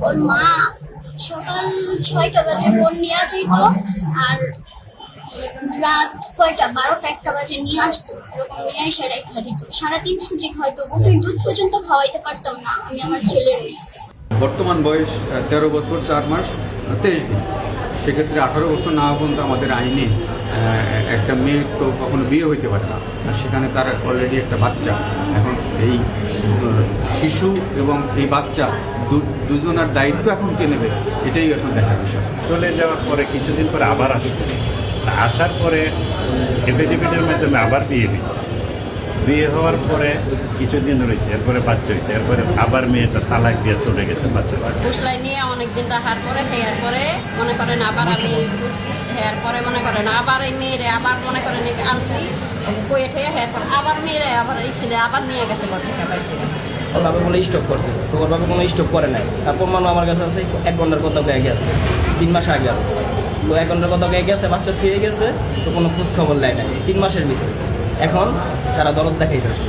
ওর মা সকাল 6টা বাজে বোন নিয়ে যেত, আর রাত 12টা 1টা বাজে নিয়ে আসতো। এরকম নিয়ে এসে রেখা দিত। সারাদিন সুজি খাইতো, বুকের দুধ পর্যন্ত খাওয়াইতে পারতাম না আমি আমার ছেলের। বর্তমান বয়স 13 বছর 4 মাস 23 দিন। সেক্ষেত্রে 18 বছর না পর্যন্ত আমাদের আইনে একটা মেয়ে তো কখনো বিয়ে হইতে পারে না, আর সেখানে তার অলরেডি একটা বাচ্চা। এখন এই শিশু এবং এই বাচ্চা দুজনের দায়িত্ব এখন কে নেবে, এটাই এখন দেখার বিষয়। চলে যাওয়ার পরে কিছুদিন পরে আবার আসতো। আসার পরে এফিডেভিটের মাধ্যমে আবার বিয়ে হয়েছে। বিয়ে হওয়ার পরে কিছুদিন রয়েছে, এরপরে বাচ্চা হয়েছে, এরপরে আবার মেয়েটা তালাক দিয়ে চলে গেছে বাচ্চা। ফুসলাই নিয়ে অনেকদিন রাখার পরে হেয়ার পরে মনে করেন আবার আমি করছি, হেয়ার পরে মনে করেন আবার এই মেয়েরে আবার মনে করেন আনছি কয়ে ঠেয়ে হেয়ার পরে আবার মেয়েরে আবার এই ছেলে আবার নিয়ে গেছে ঘর থেকে বাইর থেকে। ওর বাবা বলে স্টপ করছে, তো ওর বাবা কোনো স্টপ করে নাই। তারপর মানুষ আমার কাছে আছে 1 ঘন্টার কথা হয়ে গেছে, 3 মাস আগে। তো 1 ঘন্টার কথা হয়ে গেছে, বাচ্চা থুয়ে গেছে, তো কোনো খোঁজ খবর নেয় নাই 3 মাসের ভিতরে। এখন তারা দরদ দেখাইতেছে।